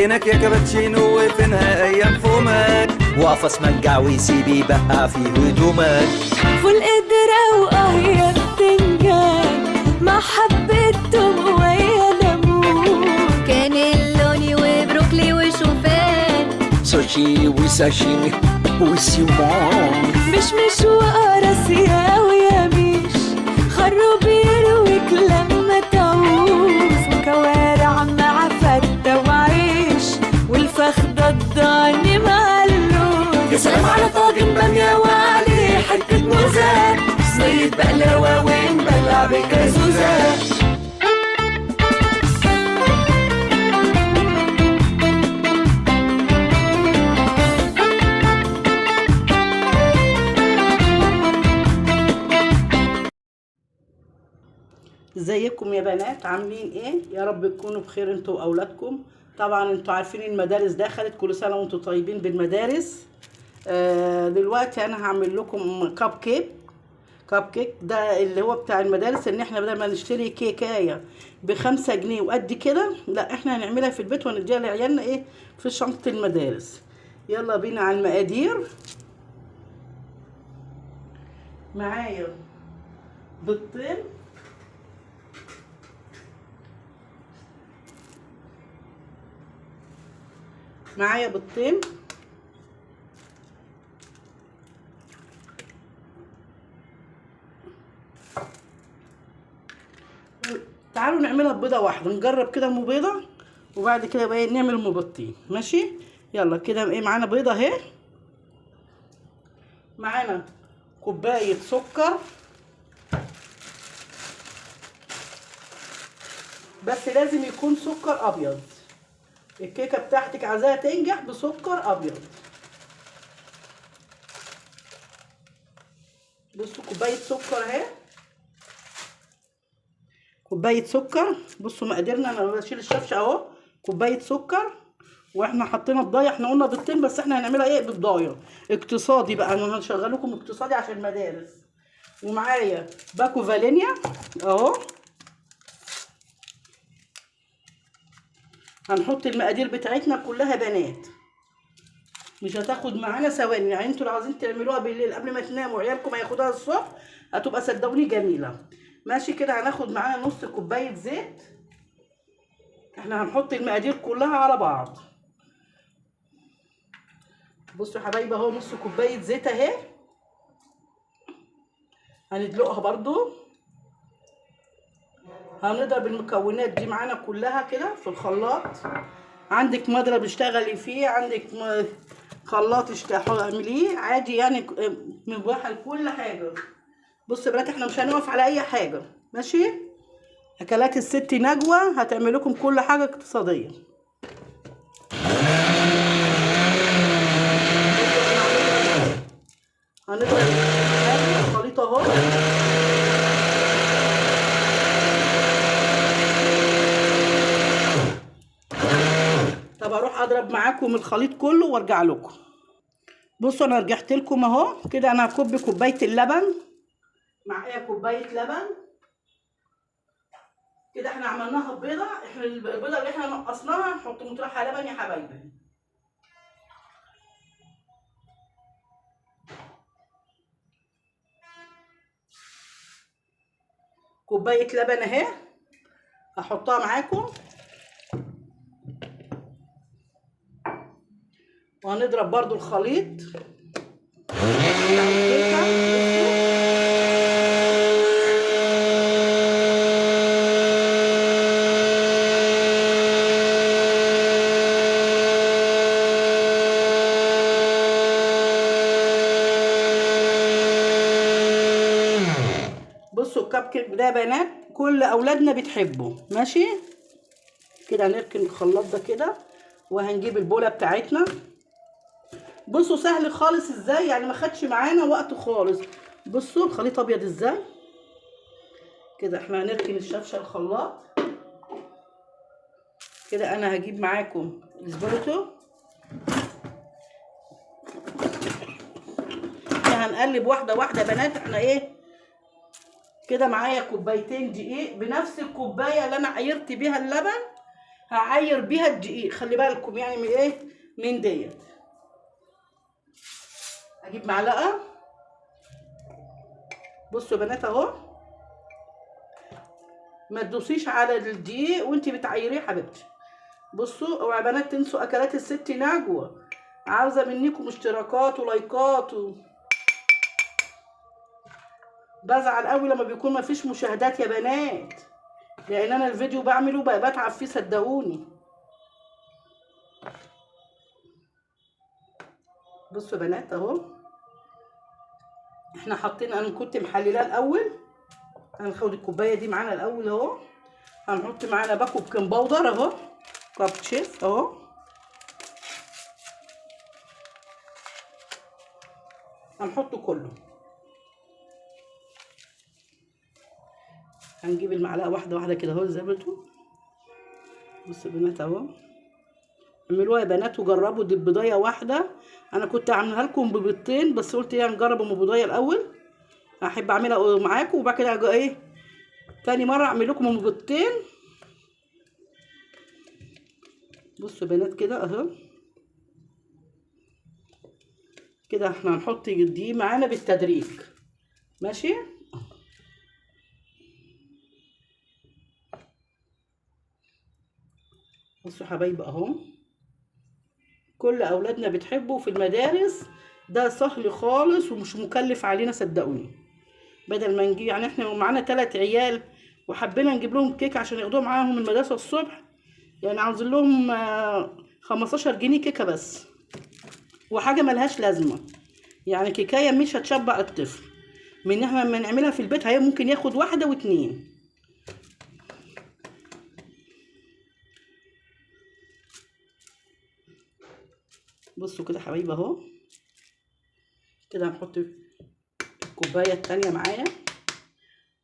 فينك يا كابتشينو وفينها ايام فومك، وقفص منجع ويسيب يبقى في هدومك. فول قدرة وقهية بتنجان مع حبة توم ويا ليمون، كانيلوني وبروكلي وشوفان، سوشي وساشيمي وسيمون، مش وقراصية ويميش، خروب يرويك لما تعوز، وكوارع مع فتة وعيش، والفخدة الضاني مع اللوز. يا سلام على طاجن بامية وعليه حتة موزة، صينية بقلاوة ونبلع بكازوزة. ازيكم يا بنات؟ عاملين ايه؟ يا رب تكونوا بخير انتوا واولادكم. طبعا انتوا عارفين المدارس دخلت، كل سنه وانتوا طيبين بالمدارس. دلوقتي انا هعمل لكم كاب كيك ده اللي هو بتاع المدارس، ان احنا بدل ما نشتري كيكايه ب5 جنيه وقد كده، لا احنا هنعملها في البيت ونديها لعيالنا ايه في شنطه المدارس. يلا بينا على المقادير. معايا بيضتين، معايا بيضتين، تعالوا نعملها ببيضه واحده، نجرب كده ام بيضه وبعد كده بقى نعمل ام بيضتين. ماشي؟ يلا كده ايه، معانا بيضه اهي، معانا كوبايه سكر، بس لازم يكون سكر ابيض. الكيكه بتاعتك عايزاها تنجح بسكر ابيض. بصوا كوبايه سكر اهي، كوبايه سكر. بصوا مقاديرنا، انا بشيل الشفشه اهو. كوبايه سكر، واحنا حطينا بضايه، احنا قلنا بيضتين بس احنا هنعملها ايه بالضايه، اقتصادي بقى، انا هشغل لكم اقتصادي عشان المدارس. ومعايا باكو فانيليا اهو. هنحط المقادير بتاعتنا كلها بنات، مش هتاخد معانا ثواني. يعني انتوا لو عايزين تعملوها بالليل قبل ما تناموا وعيالكم هياخدوها الصبح هتبقى صدقوني جميله. ماشي كده. هناخد معانا نص كوبايه زيت. احنا هنحط المقادير كلها على بعض. بصوا يا حبايبي اهو، نص كوبايه زيت اهي. هندلقها برضو. هنضرب المكونات دي معانا كلها كده في الخلاط. عندك مضرب اشتغلي فيه، عندك خلاط اعمليه عادي، يعني مباحه لكل حاجه. بصوا يا بنات، احنا مش هنقف على اي حاجه. ماشي؟ اكلات الست نجوى هتعمل لكم كل حاجه اقتصاديه. هنضرب الخليط اهو. طب اروح اضرب معاكم الخليط كله وارجع لكم. بصوا انا رجعت لكم اهو. كده انا هكب كوبايه اللبن، معايا كوبايه لبن كده. احنا عملناها بيضه، احنا البيضه اللي احنا نقصناها نحط مطرحها لبن يا حبايبي. كوبايه لبن اهي هحطها معاكم، وهنضرب برضو الخليط. بصوا الكب كيك ده يا بنات كل اولادنا بتحبه. ماشي كده. هنركن الخلاط ده كده وهنجيب البوله بتاعتنا. بصوا سهل خالص ازاي، يعني ما خدش معانا وقت خالص. بصوا الخليط ابيض ازاي كده. احنا هنركن الشفشه الخلاط كده. انا هجيب معاكم الاسبرتو. احنا هنقلب واحده واحده يا بنات. احنا ايه كده، معايا كوبايتين دقيق بنفس الكوبايه اللي انا عيرت بيها اللبن. هعاير بيها الدقيق، خلي بالكم يعني من ايه، من ديت. اجيب معلقه. بصوا يا بنات اهو، ما تدوسيش على الدقيق وانتي بتعيريه يا حبيبتي. بصوا اوعوا يا بنات تنسوا اكلات الست نجوى. عاوزه منكم اشتراكات ولايكات بزعل قوي لما بيكون مفيش مشاهدات يا بنات، لان انا الفيديو بعمله بقى بتعب فيه صدقوني. بصوا يا بنات اهو، احنا حاطين، انا كنت محللاه الاول. هناخد الكوبايه دي معانا الاول اهو. هنحط معانا باكو بيكنج باودر اهو، كاب شيف اهو. هنحطه كله. هنجيب المعلقه واحده واحده كده اهو زي ما انتوا. بصوا يا بنات اهو، اعملوها يا بنات وجربوا. دي ببيضايه واحده، انا كنت عاملها لكم ببيضتين بس قلت ايه نجرب ام بيضايه الاول. احب اعملها معاكم وبعد كده ايه تاني مره اعمل لكم ام بيضتين. بصوا يا بنات كده اهو، كده احنا هنحط دي معانا بالتدريج ماشي. بصوا حبايب اهو، كل اولادنا بتحبه في المدارس. ده سهل خالص ومش مكلف علينا صدقوني. بدل ما نجيب يعني احنا معانا 3 عيال وحبينا نجيب لهم كيك عشان ياخدوها معاهم المدرسه الصبح، يعني عاوزين لهم 15 جنيه كيكه بس، وحاجه ملهاش لازمه. يعني كيكايه مش هتشبع الطفل. من احنا لما نعملها في البيت هي ممكن ياخد 1 و2. بصوا كده حبايبي اهو، كده هنحط الكوبايه التانيه معايا.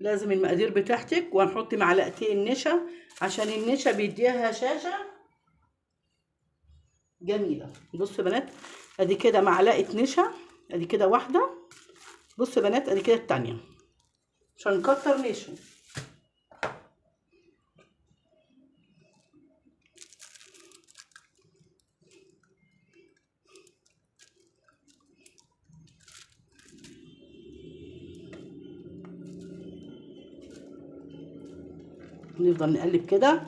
لازم المقادير بتاعتك. وهنحط معلقتين نشا عشان النشا بيديها هشاشه جميله. بصوا يا بنات ادي كده معلقه نشا، ادي كده واحده. بصوا يا بنات ادي كده التانيه، مش هنكتر نشا. نفضل نقلب كده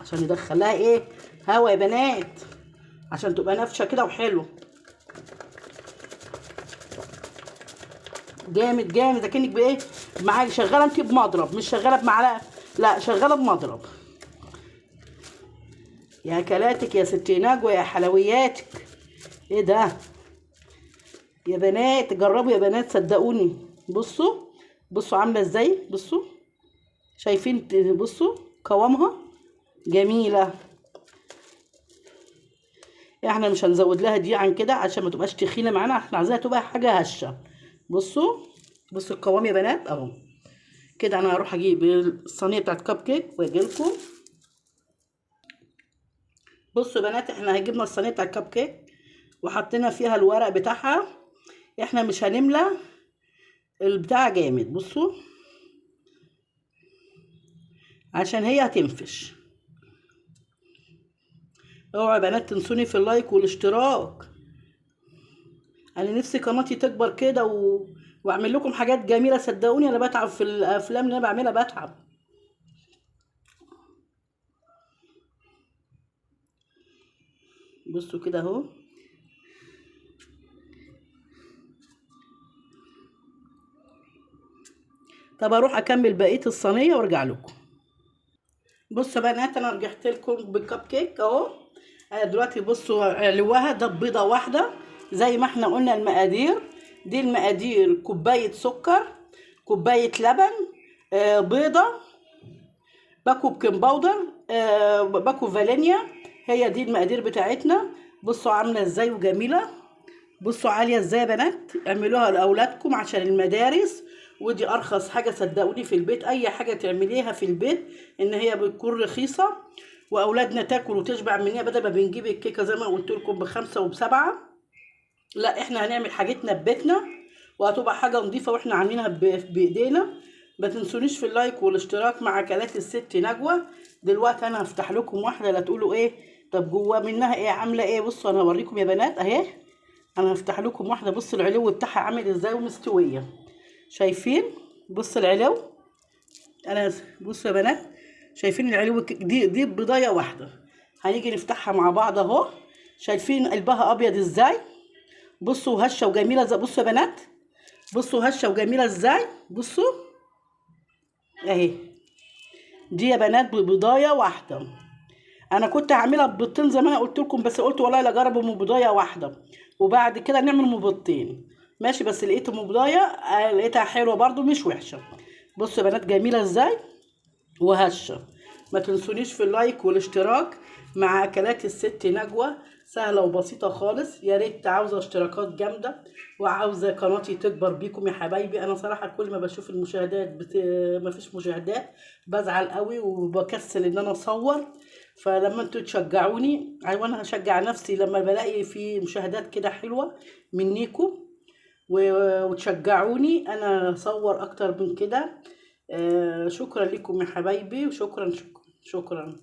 عشان ندخل لها ايه هوا يا بنات، عشان تبقى نافشه كده وحلو جامد جامد. اكنك بايه معاك شغاله انت بمضرب، مش شغاله بمعلقه، لا شغاله بمضرب. يا اكلاتك يا ست نجوى يا حلوياتك. ايه ده يا بنات، جربوا يا بنات صدقوني. بصوا بصوا عامله ازاي، بصوا شايفين، بصوا قوامها جميله. احنا مش هنزود لها دي عن كده عشان ما تبقاش تخينه معانا، احنا عايزاها تبقى حاجه هشه. بصوا بصوا القوام يا بنات اهو. كده انا هروح اجيب الصينيه بتاعت كب كيك واجي لكم. بصوا يا بنات احنا جبنا الصينيه بتاعت كب كيك وحطينا فيها الورق بتاعها. احنا مش هنملى البتاع جامد، بصوا عشان هي هتنفش. اوعوا يا بنات تنسوني في اللايك والاشتراك. انا نفسي قناتي تكبر كده واعمل لكم حاجات جميله صدقوني. انا بتعب في الافلام اللي انا بعملها، بتعب. بصوا كده اهو. طب اروح اكمل بقيه الصينيه وارجع لكم. بصوا يا بنات انا رجعت لكم بالكب كيك اهو. دلوقتي بصوا علوها ده بيضه واحده زي ما احنا قلنا المقادير. دي المقادير: كوبايه سكر، كوبايه لبن، بيضه، باكو بيكنج باودر، باكو فانيليا. هي دي المقادير بتاعتنا. بصوا عامله ازاي وجميله. بصوا عاليه ازاي يا بنات. اعملوها لاولادكم عشان المدارس، ودي ارخص حاجه صدقوني في البيت. اي حاجه تعمليها في البيت ان هي بتكون رخيصه واولادنا تاكل وتشبع منها، بدل ما بنجيب الكيكه زي ما قلت لكم ب5 وب7. لا احنا هنعمل حاجتنا ببيتنا وهتبقى حاجه نظيفه واحنا عاملينها بايدينا. ما تنسونيش في اللايك والاشتراك مع اكلات الست نجوى. دلوقتي انا هفتح لكم واحده لا تقولوا ايه طب جوا منها ايه عامله ايه. بصوا انا هوريكم يا بنات اهي. انا هفتح لكم واحده. بصوا العلو بتاعها عامل ازاي ومستويه. شايفين؟ بصوا العلو. انا بصوا يا بنات شايفين العلو دي بضايه واحده. هنيجي نفتحها مع بعض اهو. شايفين قلبها ابيض ازاي؟ بصوا هشه وجميله ازاي. بصوا يا بنات بصوا هشه وجميله ازاي. بصوا اهي دي يا بنات ببضايه واحده. انا كنت هعملها ببيضتين زي ما انا قلت لكم، بس قلت والله لا اجرب ام بضايه واحده وبعد كده نعمل ام بيضتين ماشي. بس لقيت ام بضايه لقيتها حلوه برضو مش وحشه. بصوا يا بنات جميله ازاي وهشه. ما تنسونيش في اللايك والاشتراك مع اكلات الست نجوى. سهله وبسيطه خالص. يا ريت عاوزه اشتراكات جامده وعاوزه قناتي تكبر بيكم يا حبايبي. انا صراحه كل ما بشوف المشاهدات مفيش مشاهدات بزعل قوي وبكسل ان انا اصور. فلما انتوا تشجعوني وانا هشجع نفسي لما بلاقي في مشاهدات كده حلوه منيكم وتشجعوني انا اصور اكتر من كده. شكرا لكم يا حبايبي وشكرا شكرا شكرا.